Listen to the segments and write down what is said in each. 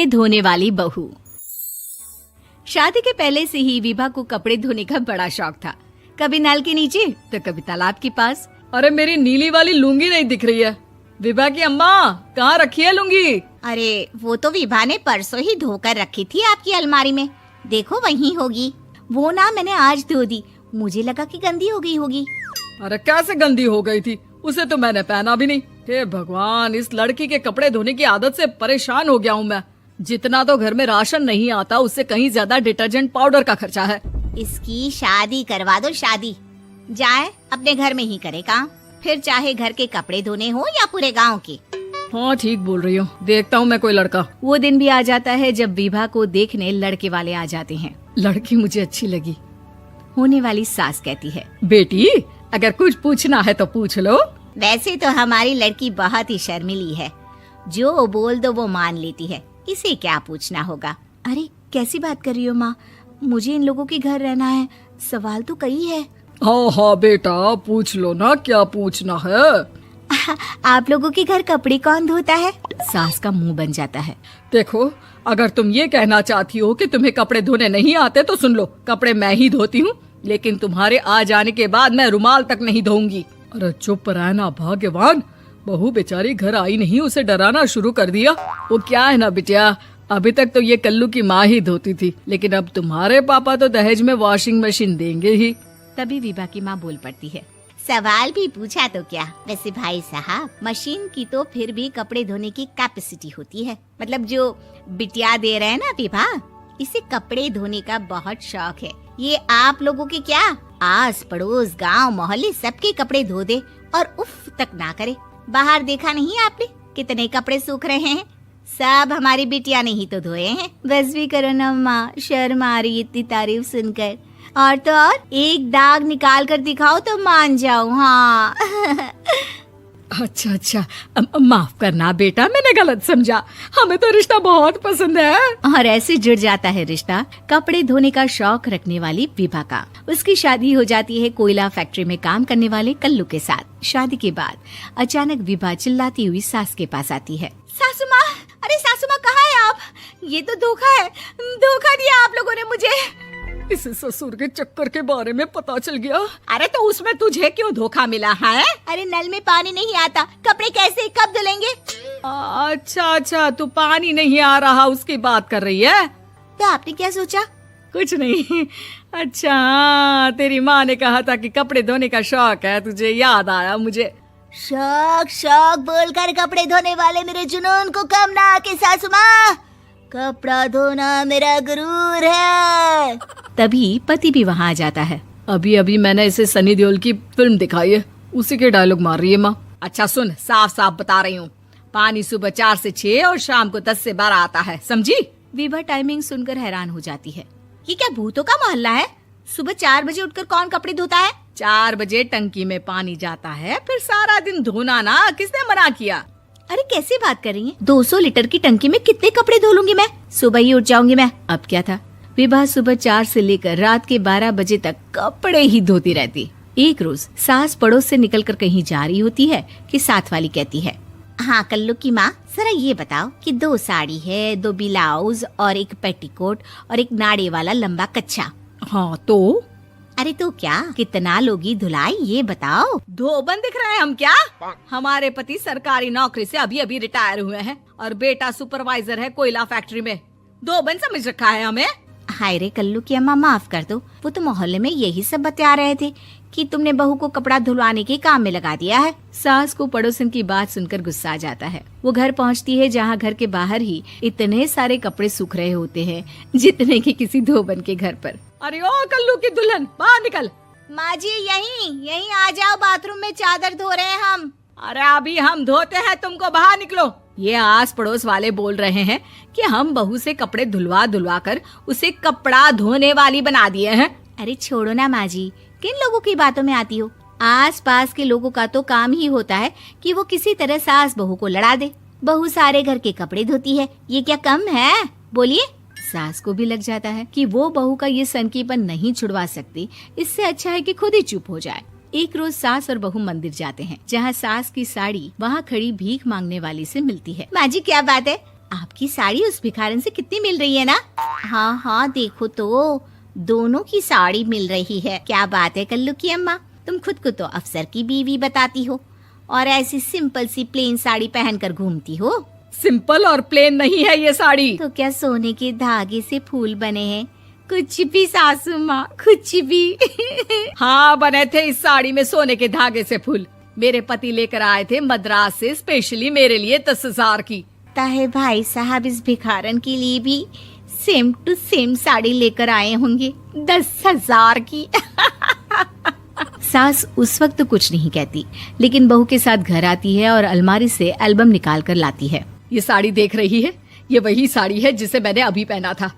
कपड़े धोने वाली बहू। शादी के पहले से ही विभा को कपड़े धोने का बड़ा शौक था। कभी नल के नीचे तो कभी तालाब के पास। अरे मेरी नीली वाली लुंगी नहीं दिख रही है। विभा की अम्मा, कहाँ रखी है लुंगी? अरे वो तो विभा ने परसों ही धोकर रखी थी आपकी अलमारी में, देखो वहीं होगी। वो ना मैंने आज धो दी, मुझे लगा कि गंदी हो गई होगी। अरे कैसे गंदी हो गई थी, उसे तो मैंने पहना भी नहीं। हे भगवान, इस लड़की के कपड़े धोने की आदत से परेशान हो गया हूँ मैं। जितना तो घर में राशन नहीं आता, उससे कहीं ज्यादा डिटर्जेंट पाउडर का खर्चा है। इसकी शादी करवा दो, शादी जाए अपने घर में ही करे काम, फिर चाहे घर के कपड़े धोने हो या पूरे गांव के। हाँ ठीक बोल रही हो, देखता हूँ मैं कोई लड़का। वो दिन भी आ जाता है जब विभा को देखने लड़के वाले आ जाते हैं। लड़की मुझे अच्छी लगी। होने वाली सास कहती है, बेटी अगर कुछ पूछना है तो पूछ लो। वैसे तो हमारी लड़की बहुत ही शर्मीली है, जो बोल दो वो मान लेती है, इसे क्या पूछना होगा। अरे कैसी बात कर रही हो माँ, मुझे इन लोगों के घर रहना है, सवाल तो कई है। हाँ हाँ बेटा, पूछ लो ना, क्या पूछना है। आप लोगों के घर कपड़े कौन धोता है? सास का मुंह बन जाता है। देखो, अगर तुम ये कहना चाहती हो कि तुम्हें कपड़े धोने नहीं आते तो सुन लो, कपड़े मैं ही धोती हूँ, लेकिन तुम्हारे आ जाने के बाद मैं रुमाल तक नहीं धोऊंगी। अरे चुप रहना भाग्यवान, बहू बेचारी घर आई नहीं, उसे डराना शुरू कर दिया। वो क्या है ना बिटिया, अभी तक तो ये कल्लू की माँ ही धोती थी, लेकिन अब तुम्हारे पापा तो दहेज में वॉशिंग मशीन देंगे ही। तभी विभा की माँ बोल पड़ती है, सवाल भी पूछा तो क्या। वैसे भाई साहब, मशीन की तो फिर भी कपड़े धोने की कैपेसिटी होती है। मतलब जो बिटिया दे रहे हैं ना विभा, इसे कपड़े धोने का बहुत शौक है। ये आप लोगों के क्या, आस पड़ोस गांव मोहल्ले सबके कपड़े धो दे और उफ तक ना करे। बाहर देखा नहीं आपने कितने कपड़े सूख रहे हैं, सब हमारी बिटिया ने ही तो धोए हैं। बस भी करो ना माँ, शर्म आ रही इतनी तारीफ सुनकर। और तो और एक दाग निकाल कर दिखाओ तो मान जाऊँ। हाँ अच्छा, माफ करना बेटा, मैंने गलत समझा। हमें तो रिश्ता बहुत पसंद है। और ऐसे जुड़ जाता है रिश्ता कपड़े धोने का शौक रखने वाली विभा का। उसकी शादी हो जाती है कोयला फैक्ट्री में काम करने वाले कल्लू के साथ। शादी के बाद अचानक विभा चिल्लाती हुई सास के पास आती है। सासू माँ, अरे सासू माँ कहाँ है आप? ये तो धोखा है, धोखा दिया आप लोगों ने मुझे। इसे ससुर के चक्कर के बारे में पता चल गया। अरे तो उसमें तुझे क्यों धोखा मिला है? अरे नल में पानी नहीं आता, कपड़े कैसे कब धुलेंगे? अच्छा, तू पानी नहीं आ रहा उसकी बात कर रही है। तो आपने क्या सोचा? कुछ नहीं। अच्छा, तेरी माँ ने कहा था कि कपड़े धोने का शौक है तुझे, याद आया मुझे। शौक बोलकर कपड़े धोने वाले मेरे जुनून को कम ना आके सासू माँ, कपड़ा धोना मेरा गुरूर है। तभी पति भी वहाँ आ जाता है। अभी मैंने इसे सनी देओल की फिल्म दिखाई है, उसी के डायलॉग मार रही है माँ। अच्छा सुन, साफ साफ बता रही हूँ, पानी सुबह 4 से 6 और शाम को 10 से 12 आता है, समझी? विभा टाइमिंग सुनकर हैरान हो जाती है। ये क्या भूतों का मोहल्ला है? सुबह 4 बजे उठकर कौन कपड़े धोता है? 4 बजे टंकी में पानी जाता है, फिर सारा दिन धोना ना, किसने मना किया? अरे कैसी बात कर रही हैं? 200 लीटर की टंकी में कितने कपड़े धो लूंगी मैं, सुबह ही उठ जाऊंगी मैं। अब क्या था, विभा सुबह 4 से लेकर रात के 12 बजे तक कपड़े ही धोती रहती। एक रोज सास पड़ोस से निकलकर कहीं जा रही होती है कि साथ वाली कहती है, हाँ कल्लू की माँ, जरा ये बताओ कि 2 साड़ी है, 2 ब्लाउज और एक पेटीकोट और एक नाड़े वाला लंबा कच्छा। हाँ तो? अरे तो क्या, कितना लोगी धुलाई ये बताओ। धोबन दिख रहे हैं हम क्या? हमारे पति सरकारी नौकरी से अभी रिटायर हुए हैं और बेटा सुपरवाइजर है कोयला फैक्ट्री में। धोबन समझ रखा है हमें? हाय रे कल्लू की अम्मा, माफ कर दो, वो तो मोहल्ले में यही सब बता रहे थे कि तुमने बहू को कपड़ा धुलवाने के काम में लगा दिया है। सास को पड़ोसन की बात सुनकर गुस्सा आ जाता है। वो घर पहुंचती है जहां घर के बाहर ही इतने सारे कपड़े सूख रहे होते हैं जितने कि किसी धोबन के घर पर। अरे ओ कल्लू की दुल्हन, बाहर निकल। माँ जी यहीं आ जाओ, बाथरूम में चादर धो रहे हैं हम। अरे अभी हम धोते हैं, तुमको बाहर निकलो। ये आस पड़ोस वाले बोल रहे हैं कि हम बहू से कपड़े धुलवा कर उसे कपड़ा धोने वाली बना दिए हैं। अरे छोड़ो ना माँ जी, किन लोगों की बातों में आती हो? आस पास के लोगों का तो काम ही होता है कि वो किसी तरह सास बहू को लड़ा दे। बहू सारे घर के कपड़े धोती है, ये क्या कम है? बोलिए। सास को भी लग जाता है कि वो बहू का ये सनकीपन नहीं छुड़वा सकती, इससे अच्छा है कि खुद ही चुप हो जाए। एक रोज सास और बहू मंदिर जाते हैं, जहाँ सास की साड़ी वहाँ खड़ी भीख मांगने वाली से मिलती है। माँ जी क्या बात है, आपकी साड़ी उस भिखारन से कितनी मिल रही है ना? हाँ हाँ देखो तो दोनों की साड़ी मिल रही है। क्या बात है कल्लू की अम्मा, तुम खुद को तो अफसर की बीवी बताती हो और ऐसी सिंपल सी प्लेन साड़ी पहनकर घूमती हो। सिंपल और प्लेन नहीं है ये साड़ी। तो क्या सोने के धागे से फूल बने हैं? कुछ भी सासू माँ, कुछ भी। हाँ बने थे इस साड़ी में सोने के धागे से फूल। मेरे पति लेकर आए थे मद्रास से स्पेशली मेरे लिए 10,000 की। ताहे भाई साहब इस भिखारन के लिए भी सेम टू सेम साड़ी लेकर आए होंगे 10,000 की। सास उस वक्त तो कुछ नहीं कहती, लेकिन बहू के साथ घर आती है और अलमारी से एल्बम निकाल कर लाती है। ये साड़ी देख रही है, ये वही साड़ी है जिसे मैंने अभी पहना था।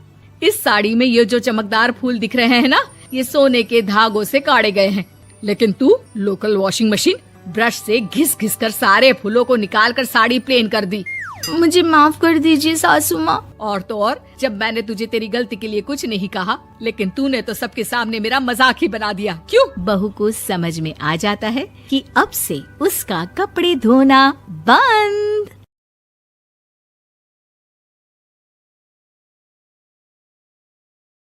इस साड़ी में ये जो चमकदार फूल दिख रहे हैं ना, ये सोने के धागों से काटे गए हैं। लेकिन तू लोकल वॉशिंग मशीन ब्रश से घिस घिस कर सारे फूलों को निकाल कर साड़ी प्लेन कर दी। मुझे माफ कर दीजिए सासू माँ। और तो और, जब मैंने तुझे तेरी गलती के लिए कुछ नहीं कहा, लेकिन तूने तो सबके सामने मेरा मजाक ही बना दिया। क्यों? बहू को समझ में आ जाता है कि अब से उसका कपड़े धोना बंद।